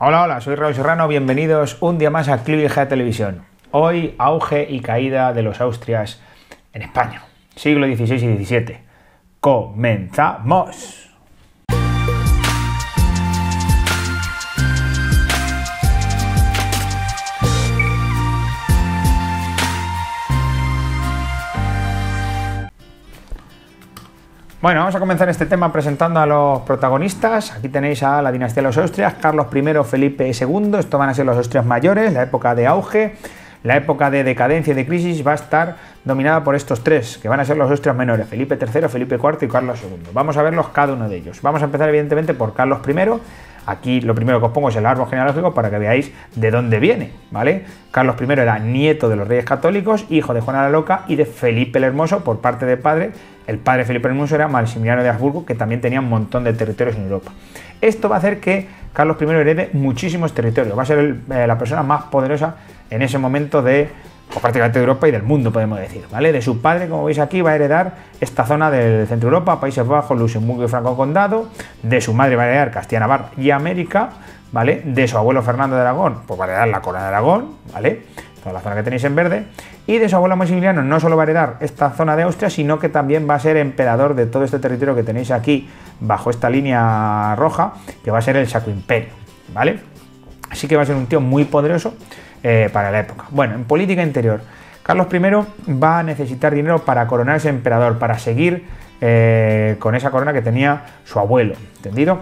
Hola, hola, soy Raúl Serrano, bienvenidos un día más a Clínica de Televisión. Hoy, auge y caída de los Austrias en España, siglo XVI y XVII. ¡Comenzamos! Bueno, vamos a comenzar este tema presentando a los protagonistas. Aquí tenéis a la dinastía de los Austrias, Carlos I, Felipe II. Esto van a ser los Austrias mayores, la época de auge. La época de decadencia y de crisis va a estar dominada por estos tres, que van a ser los Austrias menores, Felipe III, Felipe IV y Carlos II. Vamos a verlos cada uno de ellos. Vamos a empezar evidentemente por Carlos I. Aquí lo primero que os pongo es el árbol genealógico para que veáis de dónde viene, ¿vale? Carlos I era nieto de los reyes católicos, hijo de Juana la Loca y de Felipe el Hermoso por parte de padre. El padre de Felipe el Hermoso era Maximiliano de Habsburgo, que también tenía un montón de territorios en Europa. Esto va a hacer que Carlos I herede muchísimos territorios. Va a ser la persona más poderosa en ese momento de prácticamente de Europa y del mundo, podemos decir, ¿vale? De su padre, como veis aquí, va a heredar esta zona del centro de Europa, Países Bajos, Luxemburgo y Franco Condado. De su madre va a heredar Castilla-Navarra y América, ¿vale? De su abuelo Fernando de Aragón, pues va a heredar la corona de Aragón, ¿vale? Toda la zona que tenéis en verde. Y de su abuelo Maximiliano no solo va a heredar esta zona de Austria, sino que también va a ser emperador de todo este territorio que tenéis aquí bajo esta línea roja, que va a ser el Sacro Imperio, ¿vale? Así que va a ser un tío muy poderoso para la época. Bueno, en política interior, Carlos I va a necesitar dinero para coronarse emperador, para seguir con esa corona que tenía su abuelo, ¿entendido?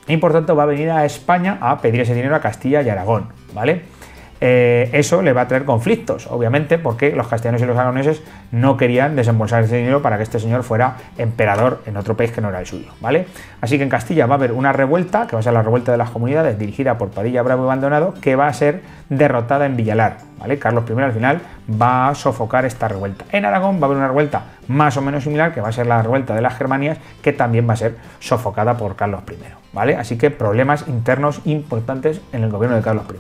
Y por tanto va a venir a España a pedir ese dinero a Castilla y Aragón, ¿vale? Eso le va a traer conflictos, obviamente, porque los castellanos y los aragoneses no querían desembolsar ese dinero para que este señor fuera emperador en otro país que no era el suyo, ¿vale? Así que en Castilla va a haber una revuelta, que va a ser la revuelta de las comunidades, dirigida por Padilla Bravo y Abandonado, que va a ser derrotada en Villalar, ¿vale? Carlos I al final va a sofocar esta revuelta. En Aragón va a haber una revuelta más o menos similar, que va a ser la revuelta de las Germanías, que también va a ser sofocada por Carlos I, ¿vale? Así que problemas internos importantes en el gobierno de Carlos I.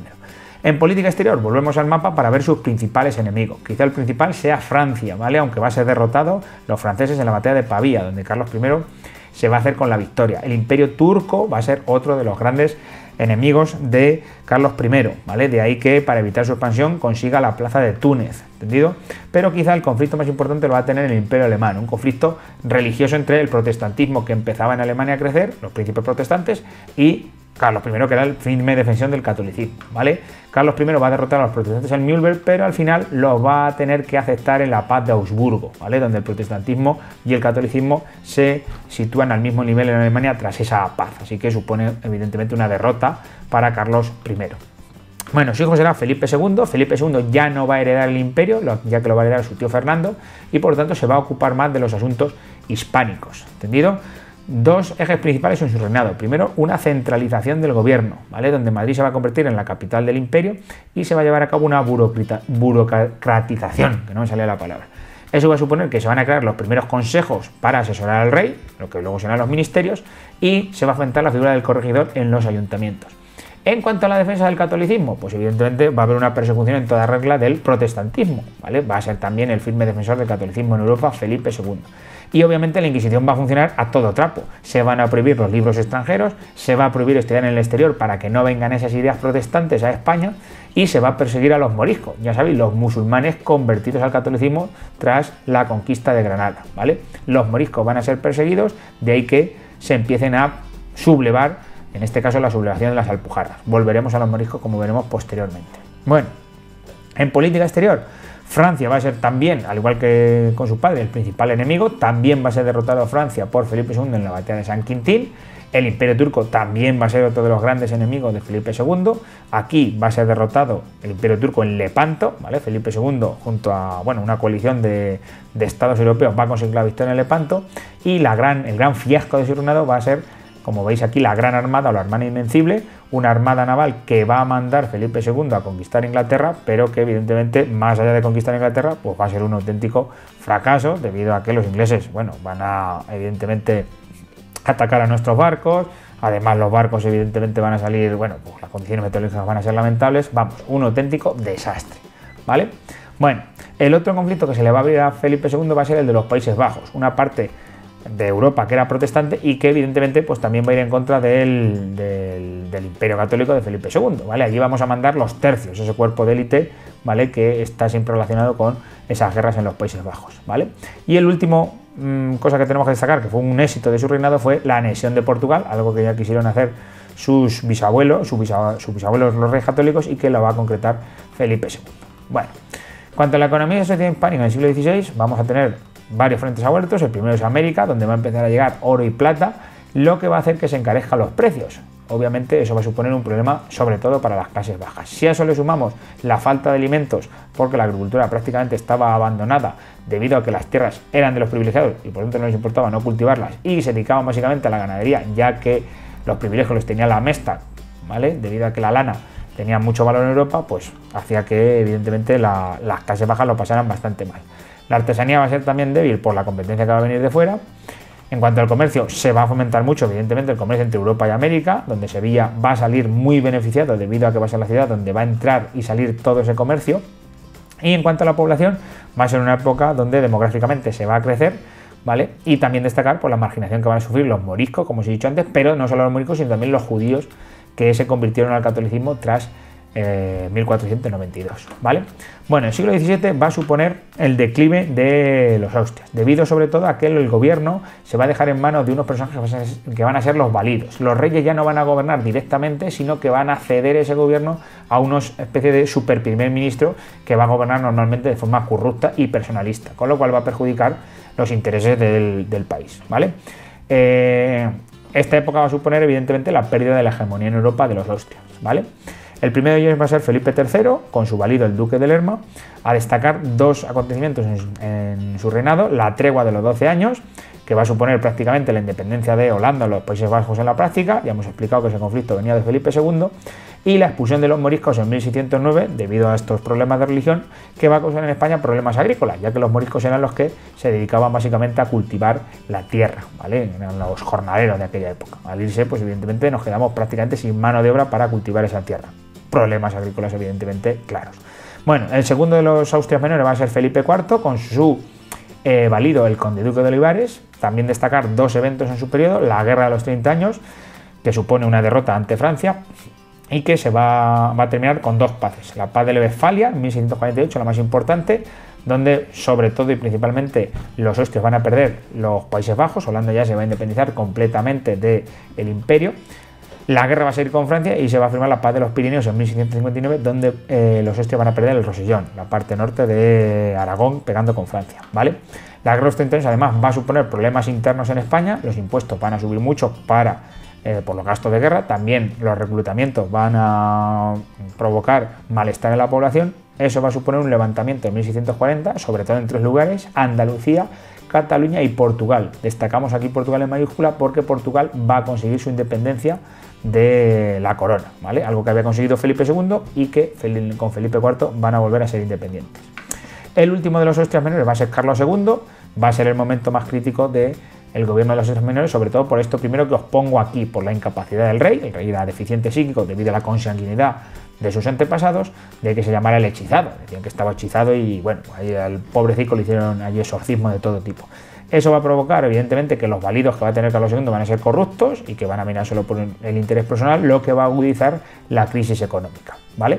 En política exterior, volvemos al mapa para ver sus principales enemigos. Quizá el principal sea Francia, ¿vale? Aunque va a ser derrotado los franceses en la batalla de Pavía, donde Carlos I se va a hacer con la victoria. El Imperio Turco va a ser otro de los grandes enemigos de Carlos I, ¿vale? De ahí que, para evitar su expansión, consiga la plaza de Túnez, ¿entendido? Pero quizá el conflicto más importante lo va a tener el Imperio Alemán, un conflicto religioso entre el protestantismo que empezaba en Alemania a crecer, los príncipes protestantes, y Carlos I, que era el firme defensor del catolicismo, ¿vale? Carlos I va a derrotar a los protestantes en Mühlberg, pero al final los va a tener que aceptar en la paz de Augsburgo, ¿vale? Donde el protestantismo y el catolicismo se sitúan al mismo nivel en Alemania tras esa paz, así que supone evidentemente una derrota para Carlos I. Bueno, su hijo será Felipe II. Felipe II ya no va a heredar el imperio, ya que lo va a heredar su tío Fernando, y por lo tanto se va a ocupar más de los asuntos hispánicos, ¿entendido? Dos ejes principales en su reinado. Primero, una centralización del gobierno, ¿vale? Donde Madrid se va a convertir en la capital del imperio y se va a llevar a cabo una burocratización, que no me salía la palabra. Eso va a suponer que se van a crear los primeros consejos para asesorar al rey, lo que luego serán los ministerios, y se va a fomentar la figura del corregidor en los ayuntamientos. En cuanto a la defensa del catolicismo, pues evidentemente va a haber una persecución en toda regla del protestantismo, ¿vale? Va a ser también el firme defensor del catolicismo en Europa Felipe II. Y obviamente la Inquisición va a funcionar a todo trapo. Se van a prohibir los libros extranjeros, se va a prohibir estudiar en el exterior para que no vengan esas ideas protestantes a España, y se va a perseguir a los moriscos, ya sabéis, los musulmanes convertidos al catolicismo tras la conquista de Granada, ¿vale? Los moriscos van a ser perseguidos, de ahí que se empiecen a sublevar, en este caso la sublevación de las Alpujarras. Volveremos a los moriscos, como veremos posteriormente. Bueno, en política exterior, Francia va a ser también, al igual que con su padre, el principal enemigo. También va a ser derrotado Francia por Felipe II en la batalla de San Quintín. El Imperio Turco también va a ser otro de los grandes enemigos de Felipe II. Aquí va a ser derrotado el Imperio Turco en Lepanto, ¿vale? Felipe II, junto a una coalición de estados europeos, va a conseguir la victoria en Lepanto. Y el gran fiasco de su reinado va a ser, como veis aquí, la Gran Armada o la Armada Invencible, una armada naval que va a mandar Felipe II a conquistar Inglaterra, pero que evidentemente, más allá de conquistar Inglaterra, pues va a ser un auténtico fracaso, debido a que los ingleses, van a evidentemente atacar a nuestros barcos. Además, los barcos evidentemente van a salir, pues las condiciones meteorológicas van a ser lamentables. Vamos, un auténtico desastre, ¿vale? Bueno, el otro conflicto que se le va a abrir a Felipe II va a ser el de los Países Bajos, una parte de Europa que era protestante y que evidentemente pues también va a ir en contra del Imperio Católico de Felipe II, ¿vale? Allí vamos a mandar los tercios, ese cuerpo de élite, ¿vale? Que está siempre relacionado con esas guerras en los Países Bajos, ¿vale? Y el último cosa que tenemos que destacar, que fue un éxito de su reinado, fue la anexión de Portugal, algo que ya quisieron hacer sus bisabuelos los reyes católicos y que lo va a concretar Felipe II. Bueno, en cuanto a la economía de la sociedad hispánica en el siglo XVI, vamos a tener varios frentes abiertos. El primero es América, donde va a empezar a llegar oro y plata, lo que va a hacer que se encarezcan los precios. Obviamente eso va a suponer un problema sobre todo para las clases bajas. Si a eso le sumamos la falta de alimentos, porque la agricultura prácticamente estaba abandonada debido a que las tierras eran de los privilegiados y por lo tanto no les importaba no cultivarlas y se dedicaban básicamente a la ganadería, ya que los privilegios los tenía la mesta, ¿vale? Debido a que la lana tenía mucho valor en Europa, pues hacía que evidentemente las clases bajas lo pasaran bastante mal. La artesanía va a ser también débil por la competencia que va a venir de fuera. En cuanto al comercio, se va a fomentar mucho, evidentemente, el comercio entre Europa y América, donde Sevilla va a salir muy beneficiado debido a que va a ser la ciudad donde va a entrar y salir todo ese comercio. Y en cuanto a la población, va a ser una época donde demográficamente se va a crecer, ¿vale? Y también destacar por la marginación que van a sufrir los moriscos, como os he dicho antes, pero no solo los moriscos, sino también los judíos que se convirtieron al catolicismo tras 1492, ¿vale? Bueno, el siglo XVII va a suponer el declive de los Austrias, debido sobre todo a que el gobierno se va a dejar en manos de unos personajes que van a ser los validos. Los reyes ya no van a gobernar directamente, sino que van a ceder ese gobierno a unos especie de super primer ministro que va a gobernar normalmente de forma corrupta y personalista, con lo cual va a perjudicar los intereses del país, ¿vale? Esta época va a suponer evidentemente la pérdida de la hegemonía en Europa de los Austrias, ¿vale? El primero de ellos va a ser Felipe III, con su valido el duque de Lerma, a destacar dos acontecimientos en su reinado: la tregua de los 12 años, que va a suponer prácticamente la independencia de Holanda o los Países Bajos en la práctica, ya hemos explicado que ese conflicto venía de Felipe II, y la expulsión de los moriscos en 1609, debido a estos problemas de religión, que va a causar en España problemas agrícolas, ya que los moriscos eran los que se dedicaban básicamente a cultivar la tierra, ¿vale? Eran los jornaleros de aquella época. Al irse, pues evidentemente nos quedamos prácticamente sin mano de obra para cultivar esa tierra. Problemas agrícolas evidentemente claros. Bueno, el segundo de los Austrias menores va a ser Felipe IV, con su valido el conde duque de Olivares. También destacar dos eventos en su periodo: la guerra de los 30 años, que supone una derrota ante Francia y que se va a terminar con dos paces: la paz de Westfalia en 1648, la más importante, donde sobre todo y principalmente los austrias van a perder los Países Bajos, Holanda ya se va a independizar completamente del imperio. La guerra va a seguir con Francia y se va a firmar la paz de los Pirineos en 1659, donde los austrias van a perder el Rosellón, la parte norte de Aragón, pegando con Francia, ¿vale? La guerra de los 30 años además va a suponer problemas internos en España. Los impuestos van a subir mucho por los gastos de guerra. También los reclutamientos van a provocar malestar en la población. Eso va a suponer un levantamiento en 1640, sobre todo en tres lugares: Andalucía, Cataluña y Portugal. Destacamos aquí Portugal en mayúscula porque Portugal va a conseguir su independencia de la corona, ¿vale? Algo que había conseguido Felipe II y que con Felipe IV van a volver a ser independientes. El último de los Austrias menores va a ser Carlos II, va a ser el momento más crítico del gobierno de los Austrias menores, sobre todo por esto primero que os pongo aquí, por la incapacidad del rey. El rey era deficiente psíquico debido a la consanguinidad de sus antepasados, de que se llamara el hechizado. Decían que estaba hechizado y bueno, ahí al pobrecito le hicieron allí exorcismo de todo tipo. Eso va a provocar evidentemente que los validos que va a tener Carlos II van a ser corruptos y que van a mirar solo por el interés personal, lo que va a agudizar la crisis económica, ¿vale?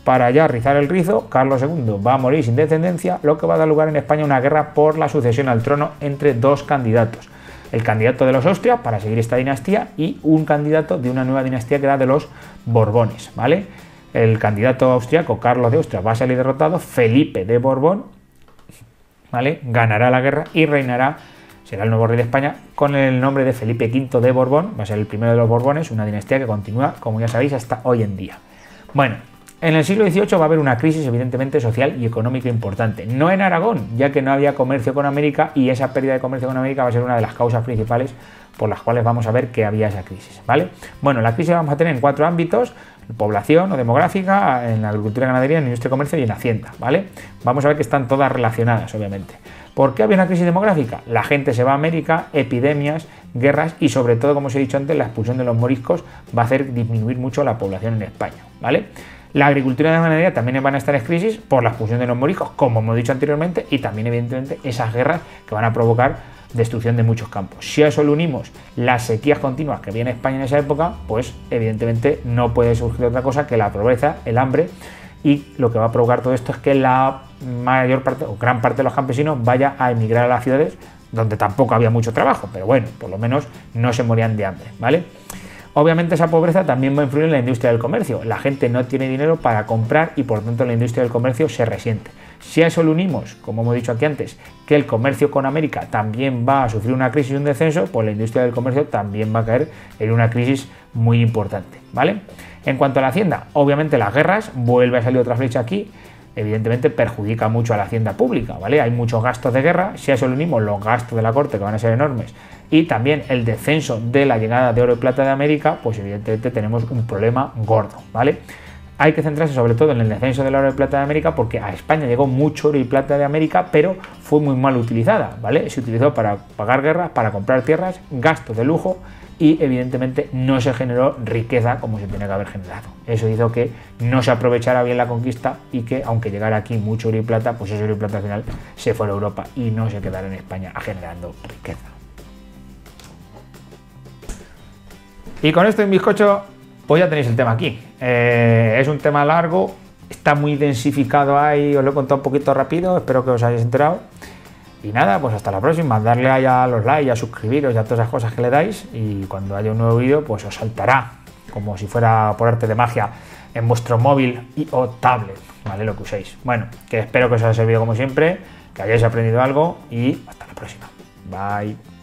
Para ya rizar el rizo, Carlos II va a morir sin descendencia, lo que va a dar lugar en España a una guerra por la sucesión al trono entre dos candidatos: el candidato de los Austrias para seguir esta dinastía y un candidato de una nueva dinastía que era de los Borbones, ¿vale? El candidato austriaco, Carlos de Austria, va a salir derrotado. Felipe de Borbón, ¿vale?, ganará la guerra y reinará, será el nuevo rey de España con el nombre de Felipe V de Borbón. Va a ser el primero de los Borbones, una dinastía que continúa, como ya sabéis, hasta hoy en día. Bueno, en el siglo XVIII va a haber una crisis evidentemente social y económica importante. No en Aragón, ya que no había comercio con América, y esa pérdida de comercio con América va a ser una de las causas principales por las cuales vamos a ver que había esa crisis, ¿vale? Bueno, la crisis la vamos a tener en cuatro ámbitos: población o demográfica, en la agricultura y ganadería, en la industria y comercio y en Hacienda, ¿vale? Vamos a ver que están todas relacionadas, obviamente. ¿Por qué había una crisis demográfica? La gente se va a América, epidemias, guerras y sobre todo, como os he dicho antes, la expulsión de los moriscos va a hacer disminuir mucho la población en España, ¿vale? La agricultura y la ganadería también van a estar en crisis por la expulsión de los moriscos, como hemos dicho anteriormente, y también evidentemente esas guerras que van a provocar destrucción de muchos campos. Si a eso le unimos las sequías continuas que viene España en esa época, pues evidentemente no puede surgir otra cosa que la pobreza, el hambre, y lo que va a provocar todo esto es que la mayor parte o gran parte de los campesinos vaya a emigrar a las ciudades, donde tampoco había mucho trabajo, pero bueno, por lo menos no se morían de hambre, ¿vale? Obviamente esa pobreza también va a influir en la industria del comercio. La gente no tiene dinero para comprar y por tanto la industria del comercio se resiente. Si a eso le unimos, como hemos dicho aquí antes, que el comercio con América también va a sufrir una crisis y un descenso, pues la industria del comercio también va a caer en una crisis muy importante, ¿vale? En cuanto a la hacienda, obviamente las guerras, vuelve a salir otra flecha aquí, evidentemente perjudica mucho a la hacienda pública, ¿vale? Hay muchos gastos de guerra, si a eso le unimos los gastos de la corte que van a ser enormes y también el descenso de la llegada de oro y plata de América, pues evidentemente tenemos un problema gordo, ¿vale? Hay que centrarse sobre todo en el descenso del oro y plata de América porque a España llegó mucho oro y plata de América, pero fue muy mal utilizada, ¿vale? Se utilizó para pagar guerras, para comprar tierras, gastos de lujo y evidentemente no se generó riqueza como se tenía que haber generado. Eso hizo que no se aprovechara bien la conquista y que aunque llegara aquí mucho oro y plata, pues ese oro y plata al final se fuera a Europa y no se quedara en España generando riqueza. Y con esto en bizcocho, pues ya tenéis el tema aquí. Es un tema largo, está muy densificado ahí, os lo he contado un poquito rápido, espero que os hayáis enterado. Y nada, pues hasta la próxima, darle ahí a los likes, a suscribiros y a todas esas cosas que le dais y cuando haya un nuevo vídeo pues os saltará como si fuera por arte de magia en vuestro móvil y o tablet, ¿vale? Lo que uséis. Bueno, que espero que os haya servido como siempre, que hayáis aprendido algo y hasta la próxima. Bye.